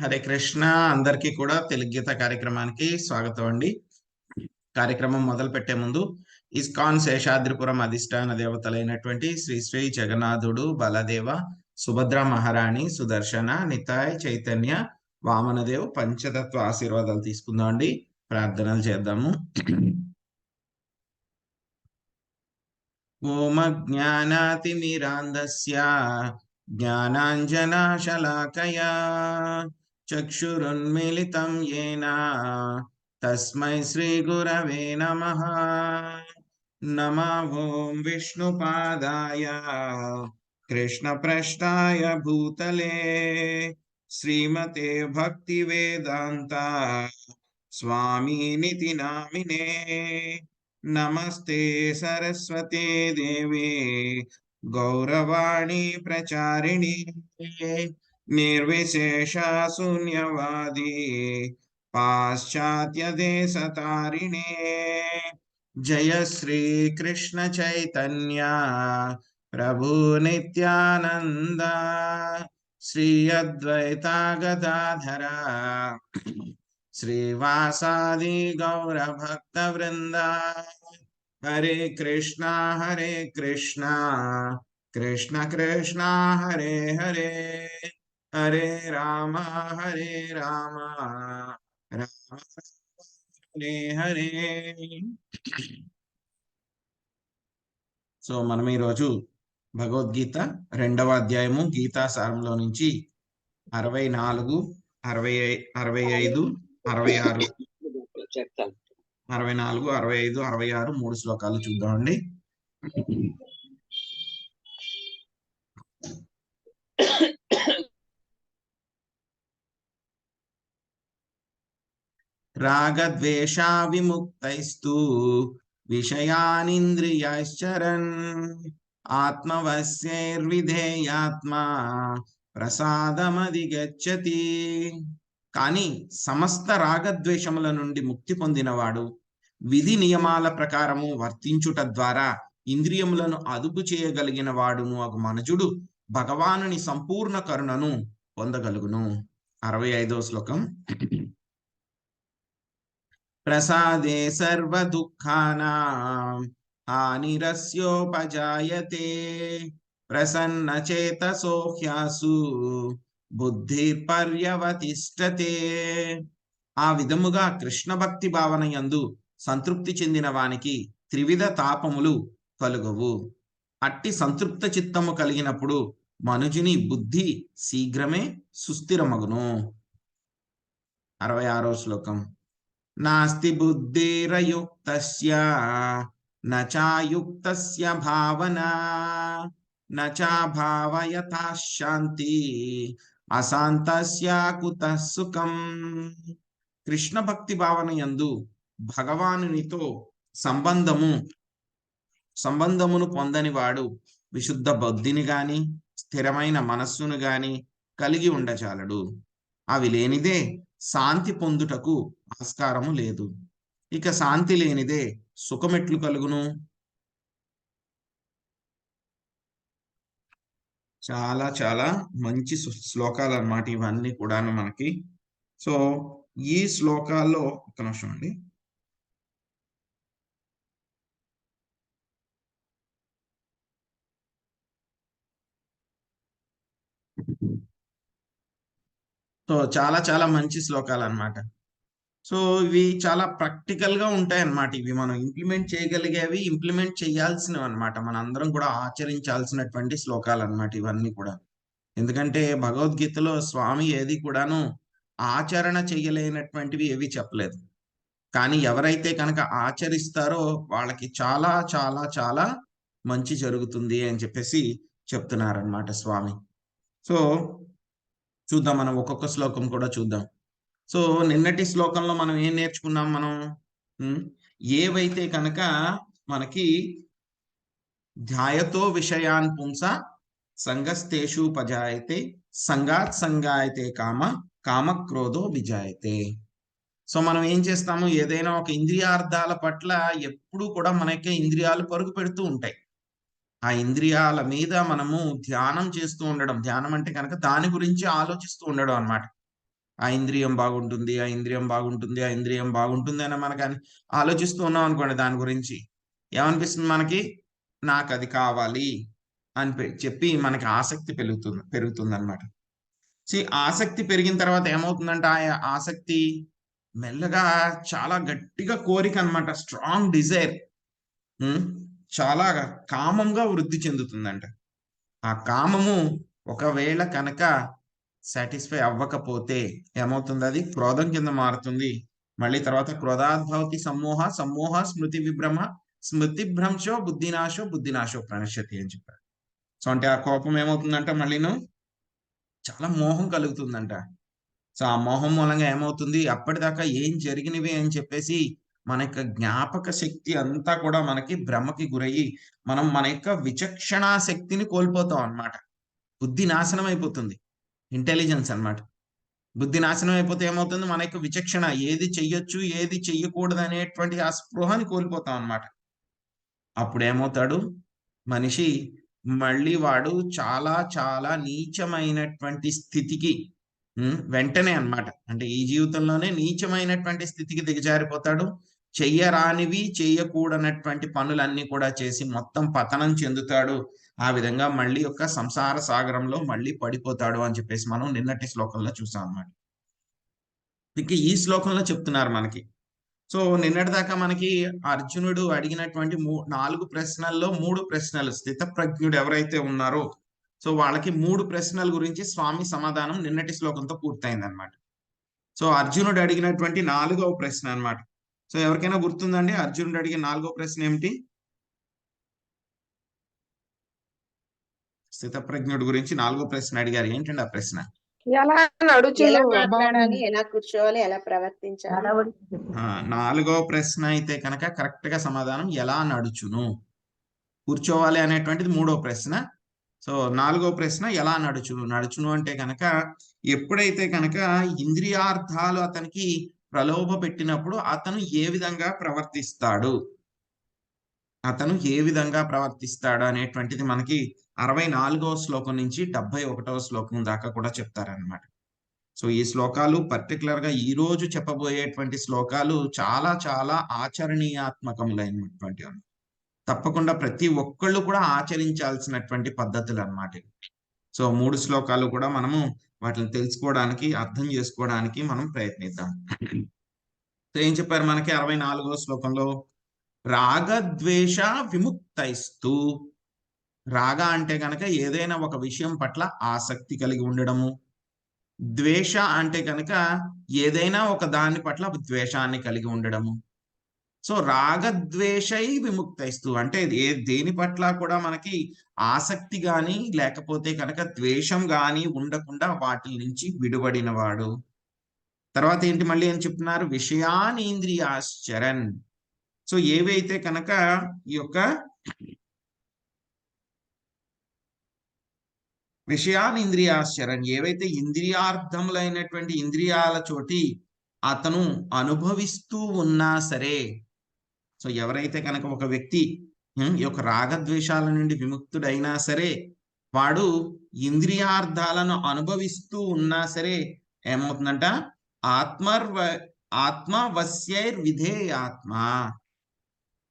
హరే కృష్ణ. అందరికీ కూడా తెలుగు గీత కార్యక్రమానికి స్వాగతం అండి. కార్యక్రమం మొదలు పెట్టే ముందు ఇస్కాన్ శేషాద్రిపురం అధిష్టాన దేవతలైనటువంటి శ్రీ శ్రీ జగన్నాథుడు, బలదేవ, సుభద్ర మహారాణి, సుదర్శన, నితాయ్, చైతన్య, వామనదేవ్ పంచతత్వ ఆశీర్వాదాలు తీసుకుందాం అండి. ప్రార్థనలు చేద్దాము. ఓం జ్ఞానాతిమిరాంధస్య జ్ఞానాంజనాశలాకయా చక్షురున్మిళితం యేన తస్మై శ్రీ గురవే నమః. నమో ఓం విష్ణుపాదాయ కృష్ణప్రష్టాయ భూతలే శ్రీమతే భక్తి వేదాంత స్వామినితి నామినే. నమస్తే సరస్వతే దేవే గౌరవాణి ప్రచారిణి నిర్విశేష శూన్యవాది పాశ్చాత్య దేశతారిణే. జయ శ్రీ కృష్ణ చైతన్య ప్రభు నిత్యానంద శ్రీ అద్వైత గదాధర శ్రీవాసాది గౌర భక్త వృంద. హరే కృష్ణ కృష్ణ కృష్ణ హరే హరే, హరే రామ రామ హరే హరే. సో మనం ఈరోజు భగవద్గీత 2వ అధ్యాయము గీతా సారంలో నుంచి 64, 65, 66, 64, 65, 66 3 శ్లోకాలు చూద్దామండి. రాగద్వేషా విముక్తైస్తు విషయానింద్రియాశ్చరన్ ఆత్మవశ్యైర్విధేయాత్మా ప్రసాదమధిగచ్చతి. కానీ సమస్త రాగద్వేషముల నుండి ముక్తి పొందినవాడు విధి నియమాల ప్రకారము వర్తించుట ద్వారా ఇంద్రియములను అదుపు చేయగలిగిన వాడును అగు మనుజుడు భగవానుని సంపూర్ణ కరుణను పొందగలుగును. 65వ శ్లోకం. ప్రసాదే సర్వ దుఃఖానాం హానిరస్యోపజాయతే ప్రసన్న చేతసో హ్యాసు బుద్ధిర్పర్యవతిష్టతే. ఆ విధముగా కృష్ణ భక్తి భావన యందు సంతృప్తి చెందిన వానికి త్రివిధ తాపములు కలుగవు. అట్టి సంతృప్త చిత్తము కలిగినప్పుడు మనుజుని బుద్ధి శీఘ్రమే సుస్థిరమగును. 66వ శ్లోకం. నాస్తి బుద్ధిరయుక్తస్య నచాయుక్తస్య భావనా నచా భావయతా శాంతి అశాంతస్య కుతః సుఖం. కృష్ణ భక్తి భావన యందు భగవానునితో సంబంధమును పొందని వాడు విశుద్ధ బుద్ధిని గాని స్థిరమైన మనస్సును గాని కలిగి ఉండచాలడు. అవి లేనిదే శాంతి పొందుటకు ఆస్కారము లేదు. ఇక శాంతి లేనిదే సుఖమెట్లు కలుగును? చాలా చాలా మంచి శ్లోకాలు అన్నమాట ఇవన్నీ కూడాను మనకి. సో ఈ శ్లోకాల్లో ఒక నిమిషం అండి. సో చాలా చాలా మంచి శ్లోకాలు అన్నమాట. సో ఇవి చాలా ప్రాక్టికల్ గా ఉంటాయి అన్నమాట. ఇవి మనం ఇంప్లిమెంట్ చేయగలిగేవి, ఇంప్లిమెంట్ చేయాల్సినవి అన్నమాట. మన అందరం కూడా ఆచరించాల్సినటువంటి శ్లోకాలు అన్నమాట ఇవన్నీ కూడా. ఎందుకంటే భగవద్గీతలో స్వామి ఏది కూడాను ఆచరణ చేయలేనటువంటివి ఏవి చెప్పలేదు. కానీ ఎవరైతే కనుక ఆచరిస్తారో వాళ్ళకి చాలా చాలా చాలా మంచి జరుగుతుంది అని చెప్పేసి చెప్తున్నారన్నమాట స్వామి. సో చూద్దాం, మనం ఒక్కొక్క శ్లోకం కూడా చూద్దాం. సో నిన్నటి శ్లోకంలో మనం ఏం నేర్చుకున్నాం? మనం ఏవైతే కనుక మనకి ధ్యాయతో విషయాన్ పుంస సంగస్తేషు పజాయతే సంగాత్ సంగాయతే కామ క్రోధో విజాయతే. సో మనం ఏం చేస్తాము? ఏదైనా ఒక ఇంద్రియార్థాల పట్ల ఎప్పుడు కూడా మనకి ఇంద్రియాలు పరుగు పెడుతూ ఉంటాయి. ఆ ఇంద్రియాల మీద మనము ధ్యానం చేస్తూ ఉండడం. ధ్యానం అంటే కనుక దాని గురించి ఆలోచిస్తూ ఉండడం అన్నమాట. ఆ ఇంద్రియం బాగుంటుంది, ఆ ఇంద్రియం బాగుంటుంది, ఆ ఇంద్రియం బాగుంటుంది అని మనకు ఆలోచిస్తూ ఉన్నాం అనుకోండి దాని గురించి. ఏమనిపిస్తుంది మనకి? నాకు అది కావాలి అని చెప్పి మనకి ఆసక్తి పెరుగుతుందన్నమాట. ఆసక్తి పెరిగిన తర్వాత ఏమవుతుందంటే ఆ ఆసక్తి మెల్లగా చాలా గట్టిగా కోరిక అన్నమాట. స్ట్రాంగ్ డిజైర్ చాలా కామంగా వృద్ధి చెందుతుందంట. ఆ కామము ఒకవేళ కనుక సాటిస్ఫై అవ్వకపోతే ఏమవుతుంది? అది క్రోధం కింద మారుతుంది. మళ్ళీ తర్వాత క్రోధాద్భవతి సమ్మోహ, సమ్మోహ స్మృతి విభ్రమ, స్మృతి భ్రంశో బుద్ధినాశో, బుద్ధినాశో ప్రణశ్యతి అని చెప్పారు. సో అంటే ఆ కోపం ఏమవుతుందంట మళ్ళీను చాలా మోహం కలుగుతుందంట. సో ఆ మోహం మూలంగా ఏమవుతుంది? అప్పటిదాకా ఏం జరిగినవి అని చెప్పేసి మన యొక్క జ్ఞాపక శక్తి అంతా కూడా మనకి భ్రమకి గురయ్యి మనం మన యొక్క విచక్షణా శక్తిని కోల్పోతాం అన్నమాట. బుద్ధి నాశనం అయిపోతుంది. ఇంటెలిజెన్స్ అన్నమాట. బుద్ధి నాశనం అయిపోతే ఏమవుతుంది? మన యొక్క విచక్షణ ఏది చెయ్యొచ్చు, ఏది చెయ్యకూడదు అనేటువంటి ఆ స్పృహని కోల్పోతాం అన్నమాట. అప్పుడేమవుతాడు? మనిషి మళ్ళీ వాడు చాలా చాలా నీచమైనటువంటి స్థితికి వెంటనే అన్నమాట. అంటే ఈ జీవితంలోనే నీచమైనటువంటి స్థితికి దిగజారిపోతాడు. చెయ్యరానివి, చెయ్యకూడనటువంటి పనులన్నీ కూడా చేసి మొత్తం పతనం చెందుతాడు. ఆ విధంగా మళ్ళీ యొక్క సంసార సాగరంలో మళ్ళీ పడిపోతాడు అని చెప్పేసి మనం నిన్నటి శ్లోకంలో చూసాం అన్నమాట. ఇక ఈ శ్లోకంలో చెప్తున్నారు మనకి. సో నిన్నటిదాకా మనకి అర్జునుడు అడిగినటువంటి 4 ప్రశ్నల్లో 3 ప్రశ్నలు స్థితప్రజ్ఞుడు ఎవరైతే ఉన్నారో సో వాళ్ళకి 3 ప్రశ్నల గురించి స్వామి సమాధానం నిన్నటి శ్లోకంతో పూర్తయిందన్నమాట. సో అర్జునుడు అడిగినటువంటి 4వ ప్రశ్న అన్నమాట. సో ఎవరికైనా గుర్తుందండి అర్జునుడు అడిగిన 4వ ప్రశ్న ఏమిటి? స్థితప్రజ్ఞుడు గురించి 4వ ప్రశ్న అడిగారు. ఏంటండి ఆ ప్రశ్న? ఎలా నడుచును ఎలా అభావం మాట్లాడాలి, ఎలా కూర్చోవాలి, ఎలా ప్రవర్తించాలి? నడవడి. 4వ ప్రశ్న అయితే కనుక కరెక్ట్ గా సమాధానం ఎలా నడుచును. కూర్చోవాలి అనేటువంటిది 3వ ప్రశ్న. సో 4వ ప్రశ్న ఎలా నడుచును. నడుచును అంటే కనుక ఎప్పుడైతే కనుక ఇంద్రియార్థాలు అతనికి ప్రలోభ పెట్టినప్పుడు అతను ఏ విధంగా ప్రవర్తిస్తాడు, అతను ఏ విధంగా ప్రవర్తిస్తాడు అనేటువంటిది మనకి 64వ శ్లోకం నుంచి 71వ శ్లోకం దాకా కూడా చెప్తారనమాట. సో ఈ శ్లోకాలు పర్టికులర్ గా ఈ రోజు చెప్పబోయేటువంటి శ్లోకాలు చాలా చాలా ఆచరణీయాత్మకములైనటువంటి తప్పకుండా ప్రతి ఒక్కళ్ళు కూడా ఆచరించాల్సినటువంటి పద్ధతులు అన్నమాట. సో 3 శ్లోకాలు కూడా మనము వాటిని తెలుసుకోవడానికి, అర్థం చేసుకోవడానికి మనం ప్రయత్నిద్దాం. సో ఏం చెప్పారు మనకి 64వ శ్లోకంలో? రాగద్వేష విముక్తైస్తు. రాగ అంటే కనుక ఏదైనా ఒక విషయం పట్ల ఆసక్తి కలిగి ఉండడము. ద్వేష అంటే కనుక ఏదైనా ఒక దాని పట్ల ద్వేషాన్ని కలిగి ఉండడము. సో రాగద్వేషై విముక్తైస్తూ అంటే దేని పట్ల కూడా మనకి ఆసక్తి గాని లేకపోతే కనుక ద్వేషం గాని ఉండకుండా వాటి నుంచి విడువడిన వాడు. తర్వాత ఏంటి మళ్ళీ ఏం చెప్తున్నారు? విషయానింద్రియాశ్చరన్. సో ఏవైతే కనుక ఈ యొక్క విషయానింద్రియాశ్చరన్ ఏవైతే ఇంద్రియార్థములైనటువంటి ఇంద్రియాల చోటి అతను అనుభవిస్తూ ఉన్నా సరే, సో ఎవరైతే కనుక ఒక వ్యక్తి ఈ యొక్క రాగద్వేషాల నుండి విముక్తుడైనా సరే వాడు ఇంద్రియార్థాలను అనుభవిస్తూ ఉన్నా సరే ఏమవుతుందంట? ఆత్మవశ్యైర్ విధేయాత్మ.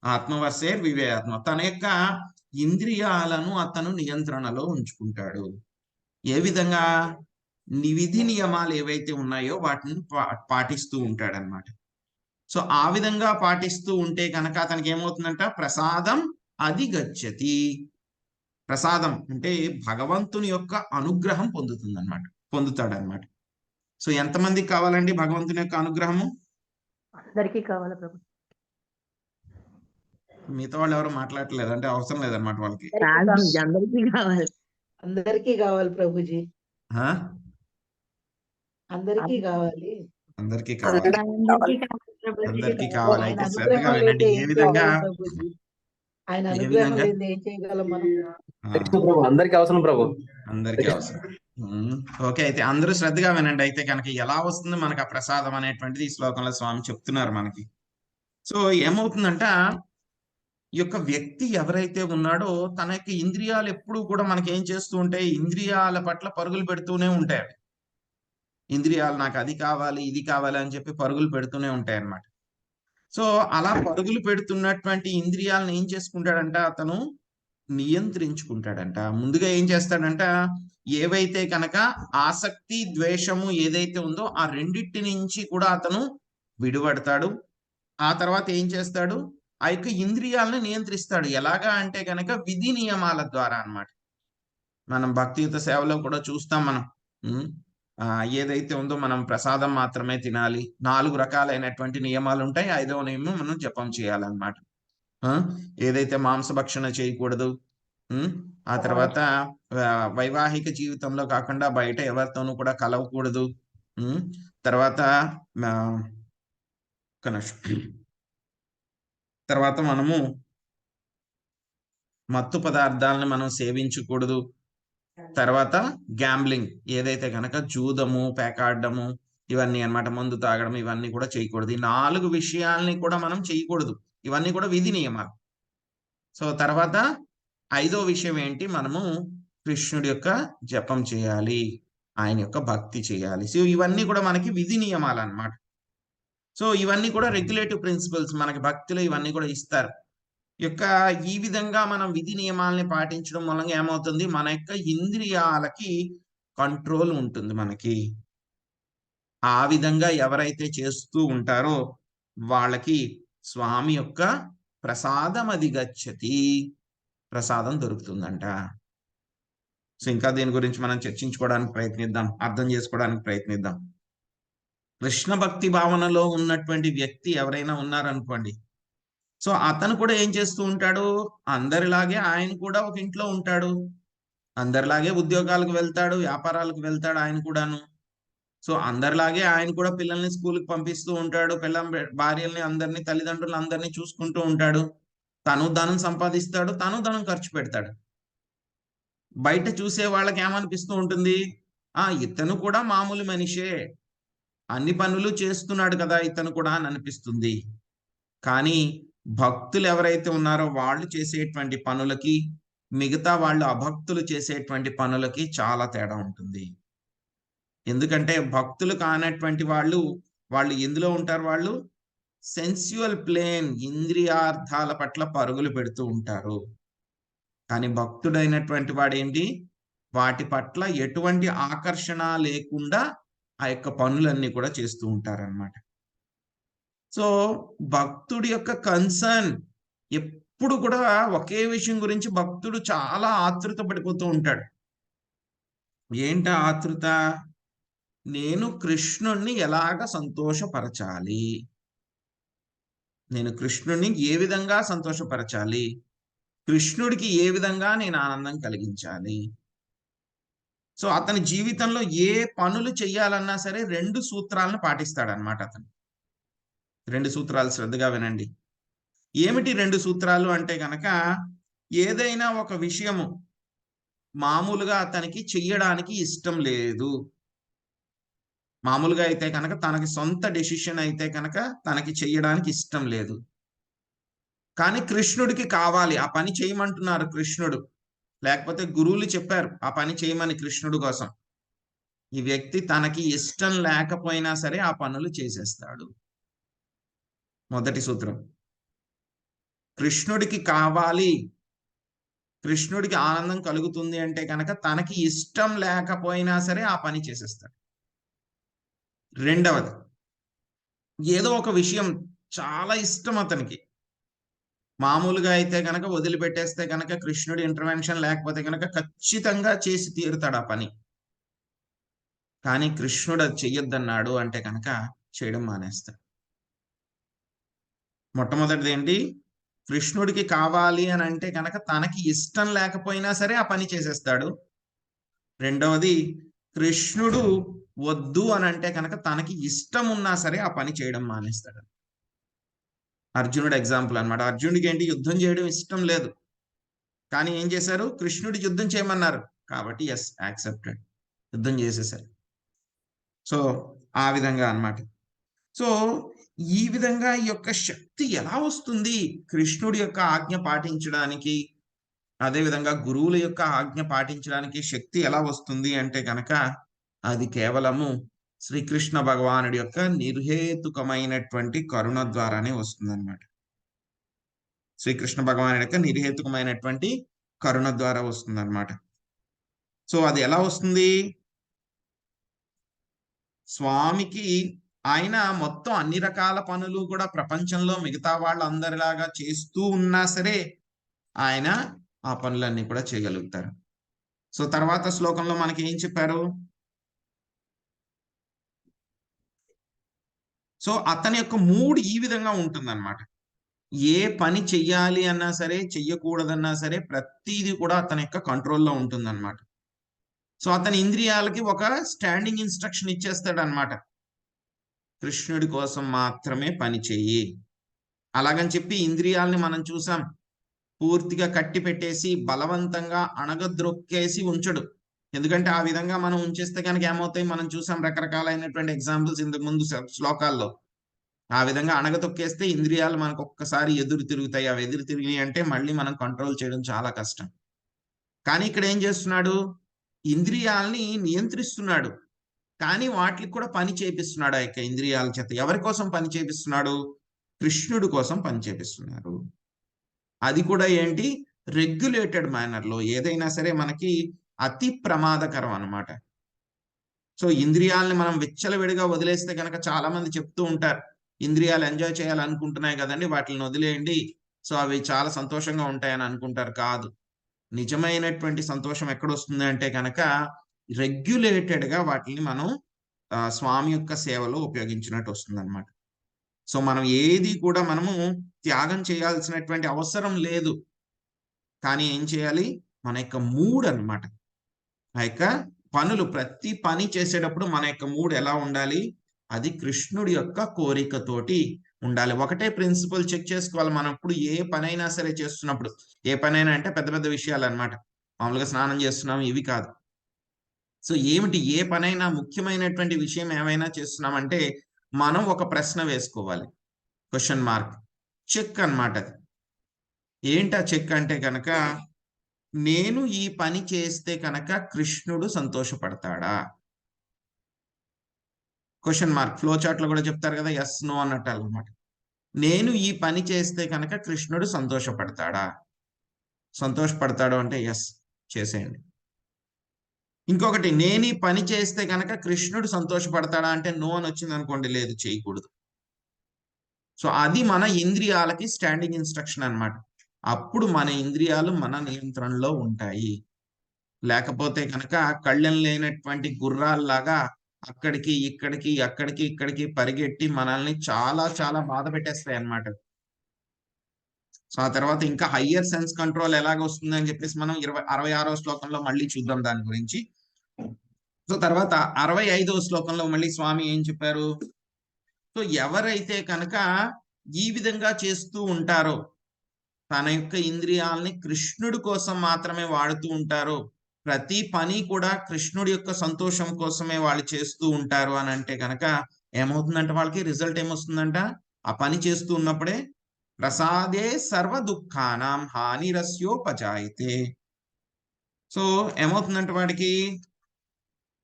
ఆత్మవశ్యైర్ విధేయాత్మ. తన యొక్క ఇంద్రియాలను అతను నియంత్రణలో ఉంచుకుంటాడు. ఏ విధంగా? విధి నియమాలు ఏవైతే ఉన్నాయో వాటిని పాటిస్తూ ఉంటాడనమాట. సో ఆ విధంగా పాటిస్తూ ఉంటే కనుక అతనికి ఏమవుతుందంట? ప్రసాదం అధిగచ్చతి. ప్రసాదం అంటే భగవంతుని యొక్క అనుగ్రహం పొందుతాడనమాట. సో ఎంతమందికి కావాలండి భగవంతుని యొక్క అనుగ్రహము? అందరికీ కావాలి ప్రభు. మిగతా వాళ్ళు ఎవరు మాట్లాడట్లేదు అంటే అవసరం లేదన్నమాట వాళ్ళకి. అందరికీ కావాలి. అందరికీ కావాలి ప్రభుజీ, ఆ? అందరికీ కావాలి. అందరికీ కావాలి. అందరికీ కావాలి. ఆయన అయితే శ్రద్ధగా అనుగ్రహం వినండి. లేదే ఏ ఏం విధంగా? చేయగలం ప్రభుజీ? ఆయన ఏ అనుగ్రహం విధంగా? లేదే ఏం చేయగలం మనం? అందరికీ అవసరం ప్రభు. అందరికీ అవసరం. ఓకే, అయితే అందరూ శ్రద్ధగా వినండి. అయితే కనుక ఎలా వస్తుంది మనకు ఆ ప్రసాదం అనేటువంటిది ఈ శ్లోకంలో స్వామి చెప్తున్నారు మనకి. సో ఏమవుతుందంట? ఈ యొక్క వ్యక్తి ఎవరైతే ఉన్నాడో తన యొక్క ఇంద్రియాలు ఎప్పుడు కూడా మనకి ఏం చేస్తూ ఉంటాయి? ఇంద్రియాల పట్ల పరుగులు పెడుతూనే ఉంటాయి. ఇంద్రియాలు నాకు అది కావాలి ఇది కావాలి అని చెప్పి పరుగులు పెడుతూనే ఉంటాయి అన్నమాట. సో అలా పరుగులు పెడుతున్నటువంటి ఇంద్రియాలను ఏం చేసుకుంటాడంట, అతను నియంత్రించుకుంటాడంట. ముందుగా ఏం చేస్తాడంట, ఏవైతే కనుక ఆసక్తి ద్వేషము ఏదైతే ఉందో ఆ రెండిటి నుంచి కూడా అతను విడిపడతాడు. ఆ తర్వాత ఏం చేస్తాడు, ఆ యొక్క ఇంద్రియాలను నియంత్రిస్తాడు. ఎలాగా అంటే కనుక విధి నియమాల ద్వారా అన్నమాట. మనం భక్తియుత సేవలో కూడా చూస్తాం మనం. ఉమ్, ఏదైతే ఉందో మనం ప్రసాదం మాత్రమే తినాలి, 4 రకాలైనటువంటి నియమాలు ఉంటాయి. 5వ నియమం మనం జపం చేయాలన్నమాట. ఏదైతే మాంసభక్షణ చేయకూడదు, ఆ తర్వాత వైవాహిక జీవితంలో కాకుండా బయట ఎవరితోనూ కూడా కలవకూడదు. తర్వాత తర్వాత మనము మత్తు పదార్థాలను మనం సేవించకూడదు. తర్వాత గ్యాంబ్లింగ్ ఏదైతే కనుక జూదము, పేకాడము ఇవన్నీ అన్నమాట, మందు తాగడం ఇవన్నీ కూడా చేయకూడదు. ఈ 4 విషయాల్ని కూడా మనం చేయకూడదు. ఇవన్నీ కూడా విధి నియమాలు. సో తర్వాత 5వ విషయం ఏంటి, మనము కృష్ణుడి యొక్క జపం చేయాలి, ఆయన యొక్క భక్తి చేయాలి. సో ఇవన్నీ కూడా మనకి విధి నియమాలు అన్నమాట. సో ఇవన్నీ కూడా రెగ్యులేటివ్ ప్రిన్సిపల్స్ మనకి భక్తిలో ఇవన్నీ కూడా ఇస్తారు. ఈ విధంగా మనం విధి నియమాలని పాటించడం మూలంగా ఏమవుతుంది, మన యొక్క ఇంద్రియాలకి కంట్రోల్ ఉంటుంది మనకి. ఆ విధంగా ఎవరైతే చేస్తూ ఉంటారో వాళ్ళకి స్వామి యొక్క ప్రసాదం అధిగచ్చతి, ప్రసాదం దొరుకుతుందంట. సో ఇంకా దీని గురించి మనం చర్చించుకోవడానికి ప్రయత్నిద్దాం, అర్థం చేసుకోవడానికి ప్రయత్నిద్దాం. కృష్ణ భక్తి భావనలో ఉన్నటువంటి వ్యక్తి ఎవరైనా ఉన్నారనుకోండి, సో అతను కూడా ఏం చేస్తూ ఉంటాడు, అందరిలాగే ఆయన కూడా ఒక ఇంట్లో ఉంటాడు, అందరిలాగే ఉద్యోగాలకు వెళ్తాడు, వ్యాపారాలకు వెళ్తాడు ఆయన కూడాను. సో అందరిలాగే ఆయన కూడా పిల్లల్ని స్కూల్కి పంపిస్తూ ఉంటాడు, భార్యల్ని అందరినీ తల్లిదండ్రులు అందరినీ చూసుకుంటూ ఉంటాడు. తను ధనం సంపాదిస్తాడు, తను ధనం ఖర్చు పెడతాడు. బయట చూసే వాళ్ళకి ఏమనిపిస్తూ ఉంటుంది, ఇతను కూడా మామూలు మనిషే, అన్ని పనులు చేస్తున్నాడు కదా ఇతను కూడా అని అనిపిస్తుంది. కానీ భక్తులు ఎవరైతే ఉన్నారో వాళ్ళు చేసేటువంటి పనులకి మిగతా వాళ్ళు అభక్తులు చేసేటువంటి పనులకి చాలా తేడా ఉంటుంది. ఎందుకంటే భక్తులు కానటువంటి వాళ్ళు ఎందులో ఉంటారు, వాళ్ళు సెన్సువల్ ప్లేన్ ఇంద్రియార్థాల పట్ల పరుగులు పెడుతూ ఉంటారు. కానీ భక్తుడైనటువంటి వాడు ఏంటి, వాటి పట్ల ఎటువంటి ఆకర్షణ లేకుండా ఆ యొక్క పనులన్నీ కూడా చేస్తూ ఉంటారన్నమాట. సో భక్తుడి యొక్క కన్సర్న్ ఎప్పుడు కూడా ఒకే విషయం గురించి భక్తుడు చాలా ఆతృత పడిపోతూ ఉంటాడు. ఏంట ఆతృత, నేను కృష్ణుణ్ణి ఎలాగ సంతోషపరచాలి, నేను కృష్ణుణ్ణి ఏ విధంగా సంతోషపరచాలి, కృష్ణుడికి ఏ విధంగా నేను ఆనందం కలిగించాలి. సో అతని జీవితంలో ఏ పనులు చెయ్యాలన్నా సరే 2 సూత్రాలను పాటిస్తాడనమాట అతను. 2 సూత్రాలు శ్రద్ధగా వినండి. ఏమిటి 2 సూత్రాలు అంటే కనుక, ఏదైనా ఒక విషయము మామూలుగా అతనికి చెయ్యడానికి ఇష్టం లేదు, మామూలుగా అయితే కనుక తనకి సొంత డెసిషన్ అయితే కనుక తనకి చెయ్యడానికి ఇష్టం లేదు, కానీ కృష్ణుడికి కావాలి, ఆ పని చేయమంటున్నారు కృష్ణుడు, లేకపోతే గురువులు చెప్పారు ఆ పని చేయమని కృష్ణుడు కోసం. ఈ వ్యక్తి తనకి ఇష్టం లేకపోయినా సరే ఆ పనులు చేసేస్తాడు. మొదటి సూత్రం, కృష్ణుడికి కావాలి, కృష్ణుడికి ఆనందం కలుగుతుంది అంటే కనుక తనకి ఇష్టం లేకపోయినా సరే ఆ పని చేసేస్తాడు. రెండవది, ఏదో ఒక విషయం చాలా ఇష్టం అతనికి, మామూలుగా అయితే కనుక వదిలిపెట్టేస్తే కనుక కృష్ణుడి ఇంటర్వెన్షన్ లేకపోతే కనుక ఖచ్చితంగా చేసి తీరుతాడు ఆ పని. కానీ కృష్ణుడు అది చెయ్యొద్దన్నాడు అంటే కనుక చేయడం మానేస్తాడు. మొట్టమొదటిది ఏంటి, కృష్ణుడికి కావాలి అని అంటే కనుక తనకి ఇష్టం లేకపోయినా సరే ఆ పని చేసేస్తాడు. రెండవది, కృష్ణుడు వద్దు అని అంటే కనుక తనకి ఇష్టం ఉన్నా సరే ఆ పని చేయడం మానేస్తాడు. అర్జునుడు ఎగ్జాంపుల్ అన్నమాట. అర్జునుడికి ఏంటి, యుద్ధం చేయడం ఇష్టం లేదు, కానీ ఏం చేశారు, కృష్ణుడి యుద్ధం చేయమన్నారు కాబట్టి ఎస్ యాక్సెప్టెడ్, యుద్ధం చేసేసారు. సో ఆ విధంగా అన్నమాట. సో ఈ విధంగా ఈ యొక్క శక్తి ఎలా వస్తుంది కృష్ణుడి యొక్క ఆజ్ఞ పాటించడానికి, అదేవిధంగా గురువుల యొక్క ఆజ్ఞ పాటించడానికి శక్తి ఎలా వస్తుంది అంటే కనుక అది కేవలము శ్రీకృష్ణ భగవానుడి యొక్క నిర్హేతుకమైనటువంటి కరుణ ద్వారానే వస్తుందన్నమాట. శ్రీకృష్ణ భగవానుడి యొక్క నిర్హేతుకమైనటువంటి కరుణ ద్వారా వస్తుందన్నమాట. సో అది ఎలా వస్తుంది? స్వామికి ఆయన మొత్తం అన్ని రకాల పనులు కూడా ప్రపంచంలో మిగతా వాళ్ళందరిలాగా చేస్తూ ఉన్నా సరే ఆయన ఆ పనులన్నీ కూడా చేయగలుగుతారు. సో తర్వాత శ్లోకంలో మనకి ఏం చెప్పారు? సో అతని యొక్క మూడ్ ఈ విధంగా ఉంటుందన్నమాట. ఏ పని చెయ్యాలి అన్నా సరే, చెయ్యకూడదన్నా సరే, ప్రతిదీ కూడా అతని యొక్క కంట్రోల్లో ఉంటుందన్నమాట. సో అతని ఇంద్రియాలకి ఒక స్టాండింగ్ ఇన్స్ట్రక్షన్ ఇచ్చేస్తాడు అనమాట. కృష్ణుడి కోసం మాత్రమే పని చెయ్యి. అలాగని చెప్పి ఇంద్రియాలని మనం చూసాం, పూర్తిగా కట్టి పెట్టేసి బలవంతంగా అణగద్రొక్కేసి ఉంచడు. ఎందుకంటే ఆ విధంగా మనం ఉంచేస్తే కనుక ఏమవుతాయి? మనం చూసాం రకరకాలైనటువంటి ఎగ్జాంపుల్స్ ఇంతకు ముందు శ్లోకాల్లో. ఆ విధంగా అణగతొక్కేస్తే ఇంద్రియాలు మనకు ఒక్కసారి ఎదురు తిరుగుతాయి. అవి ఎదురు తిరిగి అంటే మళ్ళీ మనం కంట్రోల్ చేయడం చాలా కష్టం. కానీ ఇక్కడ ఏం చేస్తున్నాడు? ఇంద్రియాల్ని నియంత్రిస్తున్నాడు, కానీ వాటికి కూడా పని చేపిస్తున్నాడు. ఆ యొక్క ఇంద్రియాల చేత ఎవరి కోసం పని చేపిస్తున్నాడు? కృష్ణుడి కోసం పని చేపిస్తున్నారు. అది కూడా ఏంటి? రెగ్యులేటెడ్ మేనర్లో. ఏదైనా సరే మనకి అతి ప్రమాదకరం అన్నమాట. సో ఇంద్రియాలని మనం విచ్చలవిడిగా వదిలేస్తే కనుక చాలా మంది చెప్తూ ఉంటారు, ఇంద్రియాలు ఎంజాయ్ చేయాలనుకుంటున్నాయి కదండి, వాటిని వదిలేయండి, సో అవి చాలా సంతోషంగా ఉంటాయని అనుకుంటారు. కాదు, నిజమైనటువంటి సంతోషం ఎక్కడొస్తుంది అంటే కనుక రెగ్యులేటెడ్ గా వాటిని మనం స్వామి యొక్క సేవలో ఉపయోగించినట్టు వస్తుంది అనమాట. సో మనం ఏది కూడా మనము త్యాగం చేయాల్సినటువంటి అవసరం లేదు. కానీ ఏం చేయాలి? మన యొక్క మూడ్ అన్నమాట. ఆ యొక్క పనులు, ప్రతి పని చేసేటప్పుడు మన యొక్క మూడ్ ఎలా ఉండాలి? అది కృష్ణుడి యొక్క కోరికతోటి ఉండాలి. ఒకటే ప్రిన్సిపల్ చెక్ చేసుకోవాలి మనం ఇప్పుడు ఏ పనైనా సరే చేస్తున్నప్పుడు. ఏ పనైనా అంటే పెద్ద పెద్ద విషయాలు అన్నమాట. మామూలుగా స్నానం చేస్తున్నాం ఇవి కాదు. సో ఏమిటి? ఏ పనైనా ముఖ్యమైనటువంటి విషయం ఏమైనా చేస్తున్నామంటే మనం ఒక ప్రశ్న వేసుకోవాలి, క్వశ్చన్ మార్క్, చెక్ అన్నమాట. అది ఏంటా చెక్ అంటే కనుక, నేను ఈ పని చేస్తే కనుక కృష్ణుడు సంతోషపడతాడా? Question mark. ఫ్లో చార్ట్ లో కూడా చెప్తారు కదా, ఎస్ నో అన్నట్టు అన్నమాట. నేను ఈ పని చేస్తే కనుక కృష్ణుడు సంతోషపడతాడా? సంతోషపడతాడు అంటే ఎస్, చేసేయండి. ఇంకొకటి, నేను ఈ పని చేస్తే కనుక కృష్ణుడు సంతోషపడతాడా అంటే నో అని వచ్చింది అనుకోండి, లేదు, చేయకూడదు. సో అది మన ఇంద్రియాలకి స్టాండింగ్ ఇన్స్ట్రక్షన్ అన్నమాట. అప్పుడు మన ఇంద్రియాలు మన నియంత్రణలో ఉంటాయి. లేకపోతే కనుక కళ్ళెం లేనటువంటి గుర్రాల్లాగా అక్కడికి ఇక్కడికి అక్కడికి ఇక్కడికి పరిగెట్టి మనల్ని చాలా చాలా బాధ పెట్టేస్తాయి అన్నమాట. సో ఆ తర్వాత ఇంకా హయ్యర్ సెన్స్ కంట్రోల్ ఎలాగ వస్తుంది అని చెప్పేసి మనం 66వ శ్లోకంలో మళ్ళీ చూద్దాం దాని గురించి. సో తర్వాత 65వ శ్లోకంలో మళ్ళీ స్వామి ఏం చెప్పారు? సో ఎవరైతే కనుక ఈ విధంగా చేస్తూ ఉంటారో, తన యొక్క ఇంద్రియాలని కృష్ణుడి కోసం మాత్రమే వాడుతూ ఉంటారో, ప్రతి పని కూడా కృష్ణుడి యొక్క సంతోషం కోసమే వాళ్ళు చేస్తూ ఉంటారు అని అంటే కనుక ఏమవుతుందంటే వాళ్ళకి రిజల్ట్ ఏమొస్తుందంట? ఆ పని చేస్తూ ఉన్నప్పుడే ప్రసాదే సర్వ దుఃఖానాం హానిరస్యోపజాయితే. సో ఏమవుతుందంటే వాడికి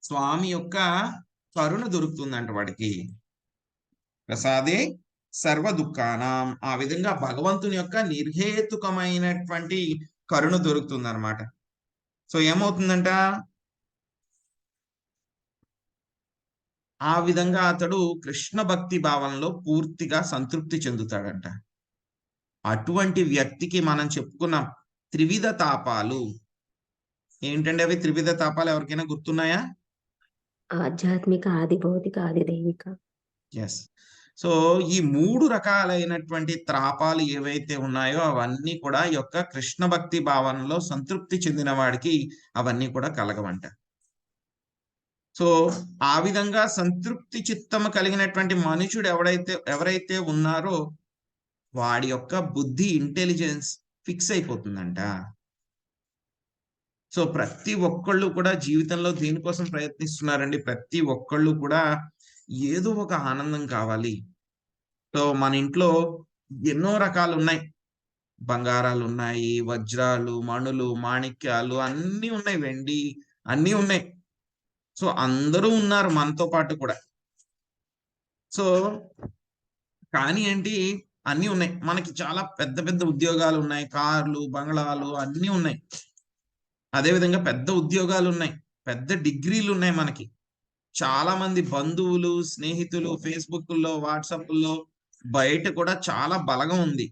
స్వామి యొక్క కరుణ దొరుకుతుందంట వాడికి. ప్రసాదే సర్వ దుఃఖానాం, ఆ విధంగా భగవంతుని యొక్క నిర్హేతుకమైనటువంటి కరుణ దొరుకుతుంది అనమాట. సో ఏమవుతుందంట? ఆ విధంగా అతడు కృష్ణ భక్తి భావంలో పూర్తిగా సంతృప్తి చెందుతాడంట. అటువంటి వ్యక్తికి మనం చెప్పుకున్నాం త్రివిధ తాపాలు. ఏంటంటే అవి త్రివిధ తాపాలు ఎవరికైనా గుర్తున్నాయా? ఆధ్యాత్మిక, ఆది భౌతిక, ఆది దైవిక. ఎస్. సో ఈ 3 రకాలైనటువంటి త్రాపాలు ఏవైతే ఉన్నాయో అవన్నీ కూడా ఈ యొక్క కృష్ణ భక్తి భావనలో సంతృప్తి చెందిన వాడికి అవన్నీ కూడా కలగవంట. సో ఆ విధంగా సంతృప్తి చిత్తము కలిగినటువంటి మనుషుడు ఎవరైతే ఉన్నారో వాడి యొక్క బుద్ధి, ఇంటెలిజెన్స్ ఫిక్స్ అయిపోతుందంట. సో ప్రతి ఒక్కళ్ళు కూడా జీవితంలో దేనికోసం ప్రయత్నిస్తున్నారండి? ప్రతి ఒక్కళ్ళు కూడా ఏదో ఒక ఆనందం కావాలి. సో మన ఇంట్లో ఎన్నో రకాలు ఉన్నాయి. బంగారాలు ఉన్నాయి, వజ్రాలు, మణులు, మాణిక్యాలు అన్నీ ఉన్నాయి, వెండి అన్నీ ఉన్నాయి. సో అందరూ ఉన్నారు మనతో పాటు కూడా. సో కానీ ఏంటి, అన్నీ ఉన్నాయి మనకి, చాలా పెద్ద పెద్ద ఉద్యోగాలు ఉన్నాయి, కార్లు, బంగ్లాలు అన్నీ ఉన్నాయి. అదేవిధంగా పెద్ద ఉద్యోగాలు ఉన్నాయి, పెద్ద డిగ్రీలు ఉన్నాయి మనకి. చాలా మంది బంధువులు, స్నేహితులు, ఫేస్బుక్లో, వాట్సాప్లో, బయట కూడా చాలా బలగం ఉంది.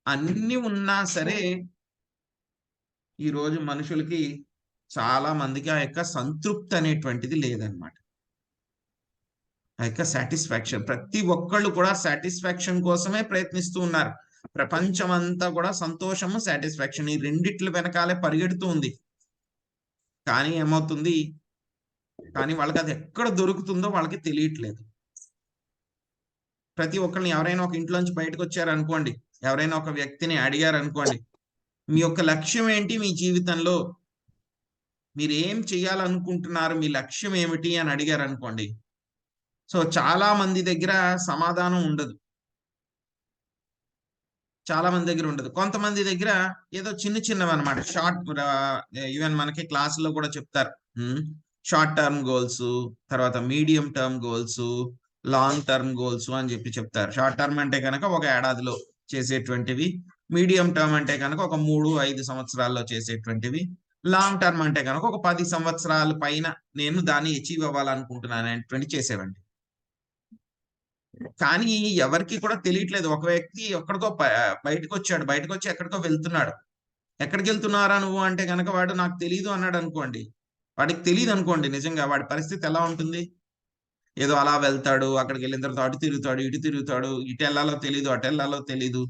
అన్నీ ఉన్నా సరే ఈరోజు మనుషులకి చాలా మందికి ఆ యొక్క సంతృప్తి అనేటువంటిది లేదనమాట. ఆ యొక్క సాటిస్ఫాక్షన్, ప్రతి ఒక్కళ్ళు కూడా సాటిస్ఫాక్షన్ కోసమే ప్రయత్నిస్తూ ఉన్నారు. ప్రపంచం అంతా కూడా సంతోషము, సాటిస్ఫాక్షన్ ఈ రెండిట్ల వెనకాలే పరిగెడుతూ ఉంది. కానీ ఏమవుతుంది, కానీ వాళ్ళకి అది ఎక్కడ దొరుకుతుందో వాళ్ళకి తెలియట్లేదు. ప్రతి ఒక్కరిని, ఎవరైనా ఒక ఇంట్లోంచి బయటకు వచ్చారనుకోండి, ఎవరైనా ఒక వ్యక్తిని అడిగారు అనుకోండి, మీ యొక్క లక్ష్యం ఏంటి మీ జీవితంలో, మీరు ఏం చేయాలనుకుంటున్నారు, మీ లక్ష్యం ఏమిటి అని అడిగారు అనుకోండి, సో చాలా మంది దగ్గర సమాధానం ఉండదు. చాలా మంది దగ్గర ఉండదు. కొంతమంది దగ్గర ఏదో చిన్న చిన్నవి అనమాట, షార్ట్, ఈవెన్ మనకి క్లాసులో కూడా చెప్తారు, షార్ట్ టర్మ్ గోల్స్, తర్వాత medium term goals, long term goals అని చెప్పి చెప్తారు. షార్ట్ టర్మ్ అంటే కనుక ఒక ఏడాదిలో చేసేటువంటివి, మీడియం టర్మ్ అంటే కనుక ఒక 3-5 సంవత్సరాల్లో చేసేటువంటివి, లాంగ్ టర్మ్ అంటే కనుక ఒక 10 సంవత్సరాల పైన నేను దాన్ని అచీవ్ అవ్వాలనుకుంటున్నాను అనేటువంటి చేసేవండి. కానీ ఎవరికి కూడా తెలియట్లేదు. ఒక వ్యక్తి ఎక్కడికో బయటకు వచ్చాడు, బయటకు వచ్చి ఎక్కడికో వెళ్తున్నాడు. ఎక్కడికి వెళ్తున్నారా నువ్వు అంటే కనుక వాడు నాకు తెలియదు అన్నాడు అనుకోండి, వాడికి తెలియదు అనుకోండి, నిజంగా వాడి పరిస్థితి ఎలా ఉంటుంది? ఏదో అలా వెళ్తాడు, అక్కడికి వెళ్ళిన తర్వాత అటు తిరుగుతాడు, ఇటు తిరుగుతాడు, ఇటు వెళ్ళాలో తెలీదు, అటు వెళ్ళాలో తెలీదు.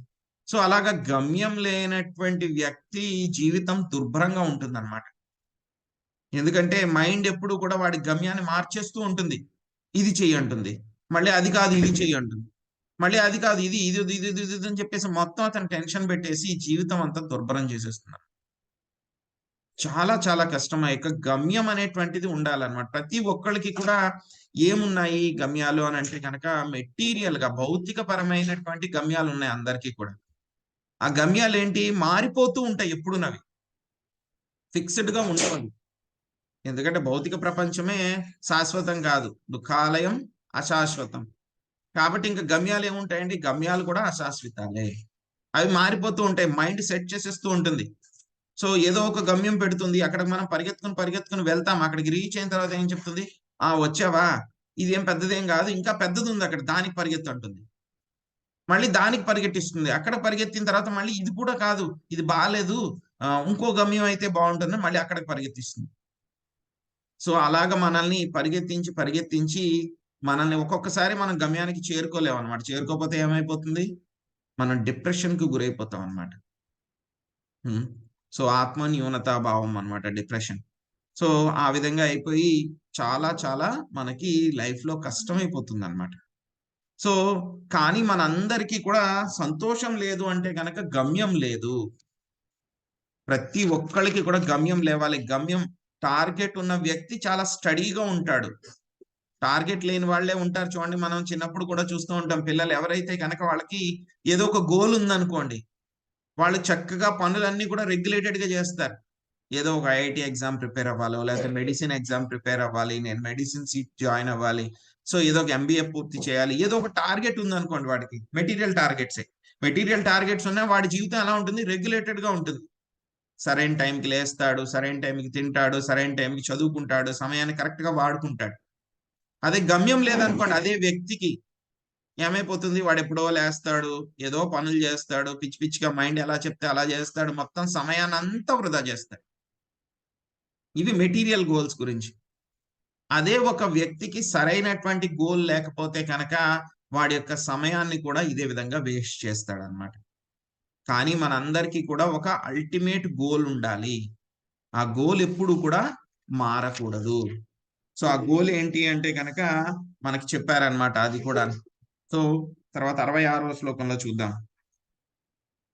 సో అలాగా గమ్యం లేనటువంటి వ్యక్తి జీవితం దుర్భరంగా ఉంటుందన్నమాట. ఎందుకంటే మైండ్ ఎప్పుడు కూడా వాడి గమ్యాన్ని మార్చేస్తూ ఉంటుంది. ఇది చెయ్యి అంటుంది, మళ్ళీ అది కాదు ఇది చెయ్యి అంటుంది, మళ్ళీ అది కాదు ఇది ఇది ఇది ఇది ఇది అని చెప్పేసి మొత్తం అతను టెన్షన్ పెట్టేసి జీవితం అంతా దుర్భరం చేసేస్తున్నారు. చాలా చాలా కష్టం. ఆ యొక్క గమ్యం అనేటువంటిది ఉండాలన్నమాట. ప్రతి ఒక్కరికి కూడా ఏమున్నాయి గమ్యాలు అని అంటే కనుక, మెటీరియల్ గా భౌతిక పరమైనటువంటి గమ్యాలు ఉన్నాయి అందరికీ కూడా. ఆ గమ్యాలు ఏంటి, మారిపోతూ ఉంటాయి, ఎప్పుడున్నవి ఫిక్స్డ్ గా ఉండవు. ఎందుకంటే భౌతిక ప్రపంచమే శాశ్వతం కాదు, దుఃఖాలయం అశాశ్వతం. కాబట్టి ఇంకా గమ్యాలు ఏముంటాయండి, గమ్యాలు కూడా అశాశ్వతాలే, అవి మారిపోతూ ఉంటాయి. మైండ్ సెట్ చేసేస్తూ ఉంటుంది. సో ఏదో ఒక గమ్యం పెడుతుంది, అక్కడికి మనం పరిగెత్తుకుని పరిగెత్తుకుని వెళ్తాం. అక్కడికి రీచ్ అయిన తర్వాత ఏం చెప్తుంది, వచ్చావా, ఇదేం పెద్దదేం కాదు, ఇంకా పెద్దది ఉంది అక్కడ, దానికి పరిగెత్తు అంటుంది. మళ్ళీ దానికి పరిగెట్టిస్తుంది, అక్కడ పరిగెత్తిన తర్వాత మళ్ళీ ఇది కూడా కాదు, ఇది బాగాలేదు, ఇంకో గమ్యం అయితే బాగుంటుంది, మళ్ళీ అక్కడికి పరిగెత్తిస్తుంది. సో అలాగ మనల్ని పరిగెత్తించి పరిగెత్తించి మనల్ని ఒక్కొక్కసారి మనం గమ్యానికి చేరుకోలేము అనమాట. చేరుకోకపోతే ఏమైపోతుంది, మనం డిప్రెషన్ కు గురైపోతాం అనమాట. సో ఆత్మ న్యూనతాభావం అనమాట డిప్రెషన్. సో ఆ విధంగా అయిపోయి చాలా చాలా మనకి లైఫ్ లో కష్టమైపోతుంది అనమాట. సో కానీ మనందరికీ కూడా సంతోషం లేదు అంటే కనుక గమ్యం లేదు. ప్రతి ఒక్కరికి కూడా గమ్యం లేవాలి. గమ్యం, టార్గెట్ ఉన్న వ్యక్తి చాలా స్టడీగా ఉంటాడు. టార్గెట్ లేని వాళ్ళే ఉంటారు. చూడండి, మనం చిన్నప్పుడు కూడా చూస్తూ ఉంటాం, పిల్లలు ఎవరైతే కనుక వాళ్ళకి ఏదో ఒక గోల్ ఉందనుకోండి, వాళ్ళు చక్కగా పనులన్నీ కూడా రెగ్యులేటెడ్ గా చేస్తారు. ఏదో ఒక ఐఐటి ఎగ్జామ్ ప్రిపేర్ అవ్వాలో, లేకపోతే మెడిసిన్ ఎగ్జామ్ ప్రిపేర్ అవ్వాలి, నేను మెడిసిన్ సీట్ జాయిన్ అవ్వాలి, సో ఏదో ఒక ఎంబీఏ పూర్తి చేయాలి, ఏదో ఒక టార్గెట్ ఉంది అనుకోండి వాడికి. మెటీరియల్ టార్గెట్స్ ఉన్నాయి, వాడి జీవితం ఎలా ఉంటుంది, రెగ్యులేటెడ్ గా ఉంటుంది. సరైన టైంకి లేస్తాడు, సరైన టైంకి తింటాడు, సరైన టైంకి చదువుకుంటాడు, సమయాన్ని కరెక్ట్ గా వాడుకుంటాడు. అదే గమ్యం లేదనుకోండి, అదే వ్యక్తికి ఏమైపోతుంది, వాడు ఎప్పుడో లేస్తాడు, ఏదో పనులు చేస్తాడు, పిచ్చి పిచ్చిగా మైండ్ ఎలా చెప్తే అలా చేస్తాడు, మొత్తం సమయాన్ని అంతా వృధా చేస్తాడు. ఇవి మెటీరియల్ గోల్స్ గురించి. అదే ఒక వ్యక్తికి సరైనటువంటి గోల్ లేకపోతే కనుక వాడి యొక్క సమయాన్ని కూడా ఇదే విధంగా వేస్ట్ చేస్తాడు అనమాట. కానీ మనందరికీ కూడా ఒక అల్టిమేట్ గోల్ ఉండాలి. ఆ గోల్ ఎప్పుడు కూడా మారకూడదు. సో ఆ గోల్ ఏంటి అంటే కనుక మనకి చెప్పారనమాట, అది కూడా. సో తర్వాత 66వ శ్లోకంలో చూద్దాం.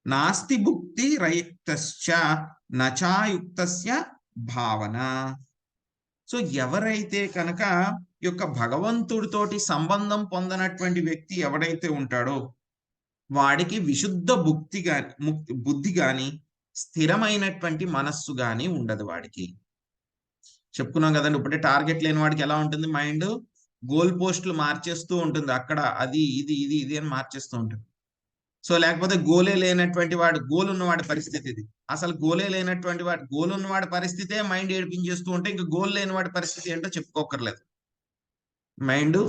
నాస్తి భుక్తి రయుక్తశ్చ నచాయుక్తస్య భావన. సో ఎవరైతే కనుక ఈ యొక్క భగవంతుడితోటి సంబంధం పొందనటువంటి వ్యక్తి ఎవడైతే ఉంటాడో వాడికి విశుద్ధ బుద్ధి గాని స్థిరమైనటువంటి మనస్సు గాని ఉండదు వాడికి. చెప్పుకున్నాం కదండి, ఇప్పుడే టార్గెట్ లేని వాడికి ఎలా ఉంటుంది మైండ్, గోల్ పోస్టులు మార్చేస్తూ ఉంటుంది. అక్కడ అది ఇది ఇది ఇది అని మార్చేస్తూ ఉంటుంది. సో లేకపోతే గోలే లేనటువంటి వాడు, గోల్ ఉన్నవాడి పరిస్థితి ఇది. అసలు గోలే లేనటువంటి వాడు, గోల్ ఉన్నవాడి పరిస్థితే మైండ్ ఏడిపించేస్తూ ఉంటే ఇంకా గోల్ లేని వాడి పరిస్థితి ఏంటో చెప్పుకోకర్లేదు. మైండ్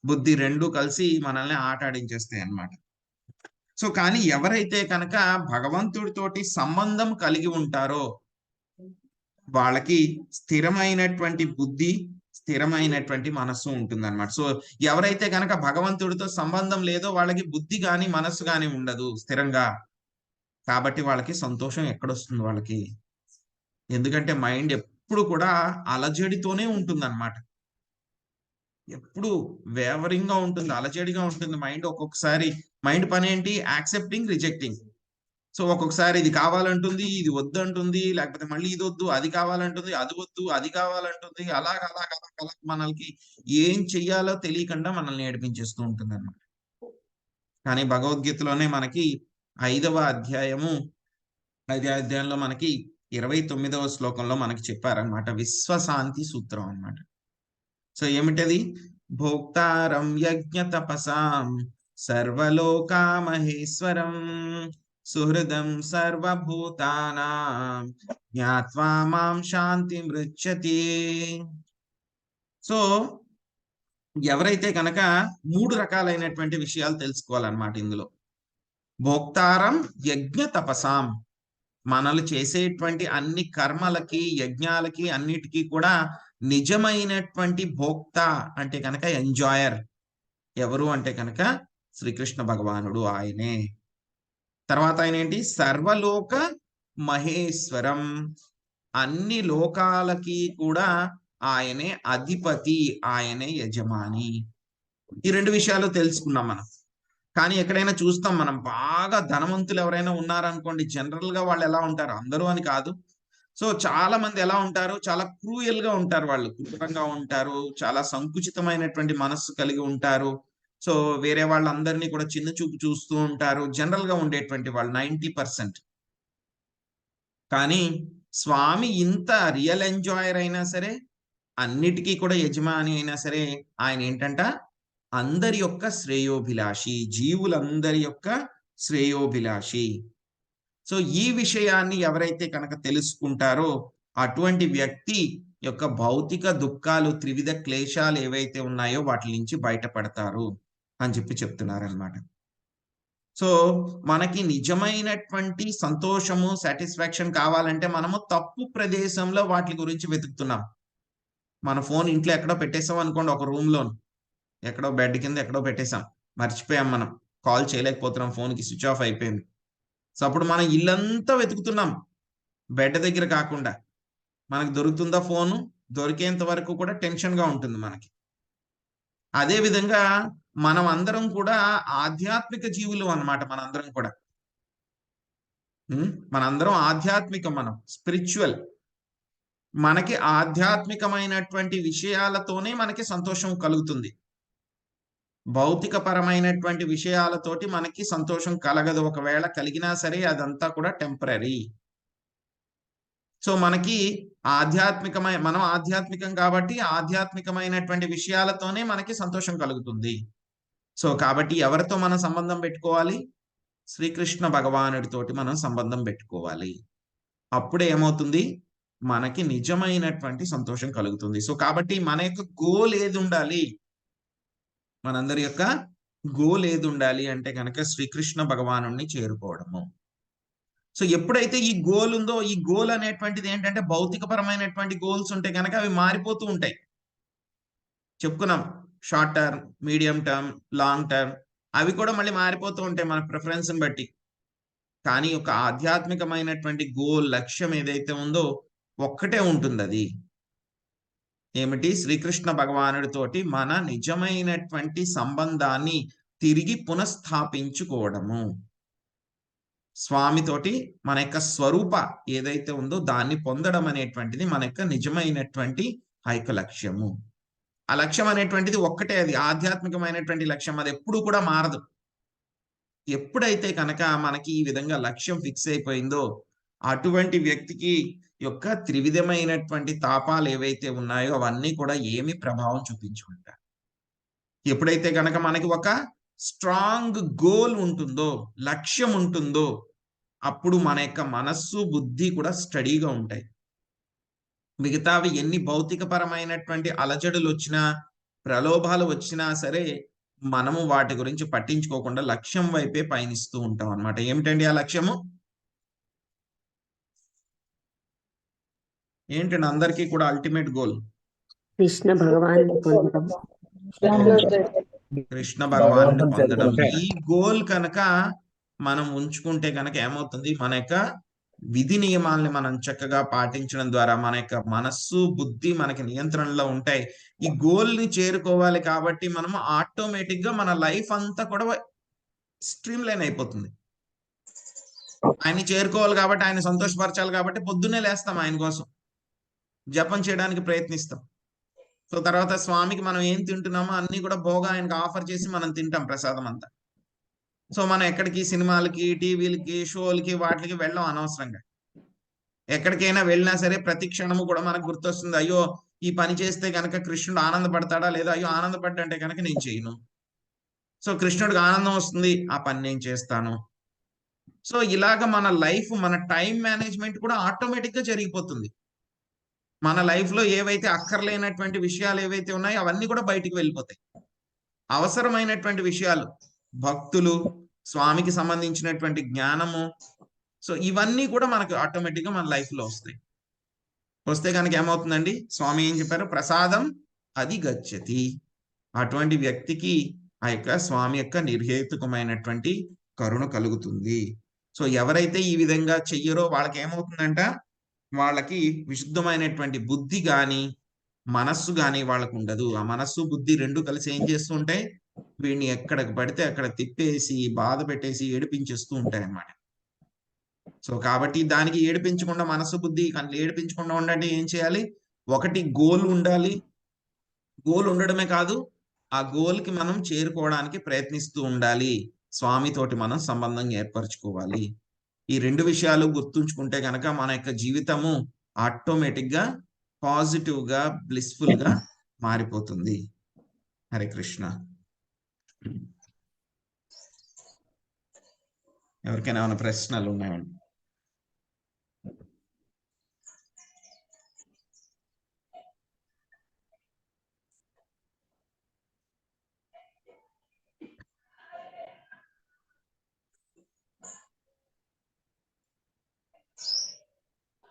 బుద్ధి రెండు కలిసి మనల్ని ఆట ఆడించేస్తాయి అన్నమాట. సో కానీ ఎవరైతే కనుక భగవంతుడితోటి సంబంధం కలిగి ఉంటారో వాళ్ళకి స్థిరమైనటువంటి బుద్ధి, స్థిరమైనటువంటి మనస్సు ఉంటుంది అనమాట. సో ఎవరైతే కనుక భగవంతుడితో సంబంధం లేదో వాళ్ళకి బుద్ధి గాని మనస్సు గాని ఉండదు స్థిరంగా. కాబట్టి వాళ్ళకి సంతోషం ఎక్కడొస్తుంది వాళ్ళకి? ఎందుకంటే మైండ్ ఎప్పుడు కూడా అలజడితోనే ఉంటుంది అనమాట. ఎప్పుడు వేవరింగ్ గా ఉంటుంది, అలజడిగా ఉంటుంది మైండ్. ఒక్కొక్కసారి మైండ్ పని ఏంటి? Accepting, rejecting. సో ఒక్కొక్కసారి ఇది కావాలంటుంది, ఇది వద్దు అంటుంది, లేకపోతే మళ్ళీ ఇది వద్దు, అది కావాలంటుంది, అది వద్దు, అది కావాలంటుంది. అలాగ మనకి ఏం చెయ్యాలో తెలియకుండా మనల్ని ఏడిపించేస్తూ ఉంటుంది అన్నమాట. కానీ భగవద్గీతలోనే మనకి 5వ అధ్యాయంలో మనకి 29వ శ్లోకంలో మనకి చెప్పారనమాట విశ్వశాంతి సూత్రం అన్నమాట. సో ఏమిటది? భోక్తారం యజ్ఞ తపసాం సర్వలోకామహేశ్వరం సుహృదం సర్వభూతానాం జ్ఞాత్వా మాం శాంతి మృచ్చతి. సో ఎవరైతే కనుక 3 రకాలైనటువంటి విషయాలు తెలుసుకోవాలన్నమాట ఇందులో. భోక్తారం యజ్ఞ తపసాం, మనలు చేసేటువంటి అన్ని కర్మలకి, యజ్ఞాలకి, అన్నిటికీ కూడా నిజమైనటువంటి భోక్త అంటే కనుక ఎంజాయర్ ఎవరు అంటే కనుక శ్రీకృష్ణ భగవానుడు, ఆయనే. తర్వాత ఆయన ఏంటి? సర్వలోక మహేశ్వరం, అన్ని లోకాలకి కూడా ఆయనే అధిపతి, ఆయనే యజమాని. ఈ 2 విషయాలు తెలుసుకున్నాం మనం. కానీ ఎక్కడైనా చూస్తాం మనం, బాగా ధనవంతులు ఎవరైనా ఉన్నారనుకోండి, జనరల్ గా వాళ్ళు ఎలా ఉంటారు, అందరూ అని కాదు, సో చాలా మంది ఎలా ఉంటారు? చాలా క్రూయల్ గా ఉంటారు, వాళ్ళు క్రూరంగా ఉంటారు, చాలా సంకుచితమైనటువంటి మనస్సు కలిగి ఉంటారు. సో వేరే వాళ్ళందరినీ కూడా చిన్న చూపు చూస్తూ ఉంటారు, జనరల్ గా ఉండేటువంటి వాళ్ళు 90%. కానీ స్వామి ఇంత రియల్ ఎంజాయర్ అయినా సరే, అన్నిటికీ కూడా యజమాని అయినా సరే, ఆయన ఏంటంట? అందరి యొక్క శ్రేయోభిలాషి, జీవులందరి యొక్క శ్రేయోభిలాషి. సో ఈ విషయాన్ని ఎవరైతే కనుక తెలుసుకుంటారో అటువంటి వ్యక్తి యొక్క భౌతిక దుఃఖాలు, త్రివిధ క్లేశాలు ఏవైతే ఉన్నాయో వాటి నుంచి బయటపడతారు అని చెప్తున్నారనమాట. సో మనకి నిజమైనటువంటి సంతోషము, సాటిస్ఫాక్షన్ కావాలంటే మనము తప్పు ప్రదేశంలో వాటి గురించి వెతుకుతున్నాం. మన ఫోన్ ఇంట్లో ఎక్కడో పెట్టేసాం అనుకోండి, ఒక రూమ్ లో ఎక్కడో బెడ్ కింద ఎక్కడో పెట్టేసాం, మర్చిపోయాం, మనం కాల్ చేయలేకపోతున్నాం, ఫోన్కి స్విచ్ ఆఫ్ అయిపోయింది. సో అప్పుడు మనం ఇల్లంతా వెతుకుతున్నాం, బెడ్ దగ్గర కాకుండా. మనకు దొరుకుతుందా ఫోను? దొరికేంత వరకు కూడా టెన్షన్ గా ఉంటుంది మనకి. అదే విధంగా మనం అందరం కూడా ఆధ్యాత్మిక జీవులు అన్నమాట. మనందరం కూడా మనందరం ఆధ్యాత్మికం, మనం స్పిరిచువల్. మనకి ఆధ్యాత్మికమైనటువంటి విషయాలతోనే మనకి సంతోషం కలుగుతుంది. భౌతిక పరమైనటువంటి విషయాలతోటి మనకి సంతోషం కలగదు. ఒకవేళ కలిగినా సరే అదంతా కూడా టెంపరరీ. సో మనకి మనం ఆధ్యాత్మికం కాబట్టి ఆధ్యాత్మికమైనటువంటి విషయాలతోనే మనకి సంతోషం కలుగుతుంది. సో కాబట్టి ఎవరితో మనం సంబంధం పెట్టుకోవాలి? శ్రీకృష్ణ భగవానుడితోటి మనం సంబంధం పెట్టుకోవాలి. అప్పుడే ఏమవుతుంది? మనకి నిజమైనటువంటి సంతోషం కలుగుతుంది. సో కాబట్టి మన యొక్క గోల్ ఏది ఉండాలి? మనందరి యొక్క గోల్ ఏది ఉండాలి అంటే కనుక శ్రీకృష్ణ భగవానుడిని చేరుకోవడము. సో ఎప్పుడైతే ఈ గోల్ ఉందో, ఈ గోల్ అనేటువంటిది ఏంటంటే భౌతికపరమైనటువంటి గోల్స్ ఉంటే కనుక అవి మారిపోతూ ఉంటాయి. చెప్పుకున్నాం, short term, medium term, long term, అవి కూడా మళ్ళీ మారిపోతూ ఉంటాయి మన ప్రిఫరెన్స్ని బట్టి. కానీ ఒక ఆధ్యాత్మికమైనటువంటి గోల్, లక్ష్యం ఏదైతే ఉందో ఒక్కటే ఉంటుంది. అది ఏమిటి? శ్రీకృష్ణ భగవానుడితోటి మన నిజమైనటువంటి సంబంధాన్ని తిరిగి పునఃస్థాపించుకోవడము. స్వామితోటి మన యొక్క స్వరూప ఏదైతే ఉందో దాన్ని పొందడం అనేటువంటిది మన యొక్క నిజమైనటువంటి ఆ యొక్క లక్ష్యము. ఆ లక్ష్యం అనేటువంటిది ఒక్కటే, అది ఆధ్యాత్మికమైనటువంటి లక్ష్యం. అది ఎప్పుడు కూడా మారదు. ఎప్పుడైతే కనుక మనకి ఈ విధంగా లక్ష్యం ఫిక్స్ అయిపోయిందో అటువంటి వ్యక్తికి యొక్క త్రివిధమైనటువంటి తాపాలు ఏవైతే ఉన్నాయో అవన్నీ కూడా ఏమి ప్రభావం చూపించుకుంటాయి. ఎప్పుడైతే గనక మనకి ఒక స్ట్రాంగ్ గోల్ ఉంటుందో, లక్ష్యం ఉంటుందో, అప్పుడు మన యొక్క మనస్సు బుద్ధి కూడా స్టడీగా ఉంటాయి. మిగతావి ఎన్ని భౌతికపరమైనటువంటి అలజడులు వచ్చినా, ప్రలోభాలు వచ్చినా సరే, మనము వాటి గురించి పట్టించుకోకుండా లక్ష్యం వైపే పయనిస్తూ ఉంటాం అన్నమాట. ఏమిటండి ఆ లక్ష్యము? ఏంటండి అందరికీ కూడా అల్టిమేట్ గోల్? కృష్ణ భగవాన్ని పొందడం. కృష్ణ భగవానుని పొందడం. చేరుకోవడం. ఈ గోల్ కనుక మనం ఉంచుకుంటే కనుక ఏమవుతుంది, మన యొక్క విధి నియమాల్ని మనం చక్కగా పాటించడం ద్వారా మన యొక్క మనస్సు బుద్ధి మనకి నియంత్రణలో ఉంటాయి. ఈ గోల్ ని చేరుకోవాలి కాబట్టి మనము ఆటోమేటిక్ గా మన లైఫ్ అంతా కూడా స్ట్రీమ్ లైన్ అయిపోతుంది. ఆయన్ని చేరుకోవాలి కాబట్టి, ఆయన సంతోషపరచాలి కాబట్టి పొద్దున్నే లేస్తాం ఆయన కోసం, జపం చేయడానికి ప్రయత్నిస్తాం. సో తర్వాత స్వామికి మనం ఏం తింటున్నామో అన్ని కూడా భోగా ఆయనకి ఆఫర్ చేసి మనం తింటాం ప్రసాదం అంతా. సో మనం ఎక్కడికి సినిమాలకి, టీవీలకి, షోలకి వాటికి వెళ్ళాం అనవసరంగా. ఎక్కడికైనా వెళ్ళినా సరే ప్రతి క్షణము కూడా మనకు గుర్తొస్తుంది, అయ్యో ఈ పని చేస్తే కనుక కృష్ణుడు ఆనందపడతాడా, లేదా అయ్యో ఆనందపడ్డంటే కనుక నేను చేయను. సో కృష్ణుడికి ఆనందం వస్తుంది, ఆ పని నేను చేస్తాను. సో ఇలాగ మన లైఫ్, మన టైం మేనేజ్మెంట్ కూడా ఆటోమేటిక్ గా జరిగిపోతుంది. మన లైఫ్ లో ఏవైతే అక్కర్లేనటువంటి విషయాలు ఏవైతే ఉన్నాయో అవన్నీ కూడా బయటికి వెళ్ళిపోతాయి. అవసరమైనటువంటి విషయాలు, భక్తులు, స్వామికి సంబంధించినటువంటి జ్ఞానము, సో ఇవన్నీ కూడా మనకు ఆటోమేటిక్ గా మన లైఫ్ లో వస్తాయి. వస్తే కనుక ఏమవుతుందండి, స్వామి ఏం చెప్పారు, ప్రసాదం అది గచ్చతి. అటువంటి వ్యక్తికి ఆ యొక్క స్వామి యొక్క నిర్హేతుకమైనటువంటి కరుణ కలుగుతుంది. సో ఎవరైతే ఈ విధంగా చెయ్యరో వాళ్ళకి ఏమవుతుందంట, వాళ్ళకి విశుద్ధమైనటువంటి బుద్ధి గాని మనస్సు గాని వాళ్ళకు ఉండదు. ఆ మనస్సు బుద్ధి రెండు కలిసి ఏం చేస్తూ ఉంటాయి, వీడిని ఎక్కడికి పడితే అక్కడ తిప్పేసి, బాధ పెట్టేసి, ఏడిపించేస్తూ ఉంటాయి అన్నమాట. సో కాబట్టి దానికి ఏడిపించకుండా, మనస్సు బుద్ధి ఏడిపించకుండా ఉండాలంటే ఏం చేయాలి, ఒకటి గోల్ ఉండాలి. గోల్ ఉండడమే కాదు, ఆ గోల్ కి మనం చేరుకోవడానికి ప్రయత్నిస్తూ ఉండాలి. స్వామితోటి మనం సంబంధం ఏర్పరచుకోవాలి. ఈ రెండు విషయాలు గుర్తుంచుకుంటే కనుక మన యొక్క జీవితము ఆటోమేటిక్ గా పాజిటివ్ గా, బ్లిస్ఫుల్ గా మారిపోతుంది. హరే కృష్ణ. ఎవరికైనా ఏమైనా ప్రశ్నలు ఉన్నాయండి?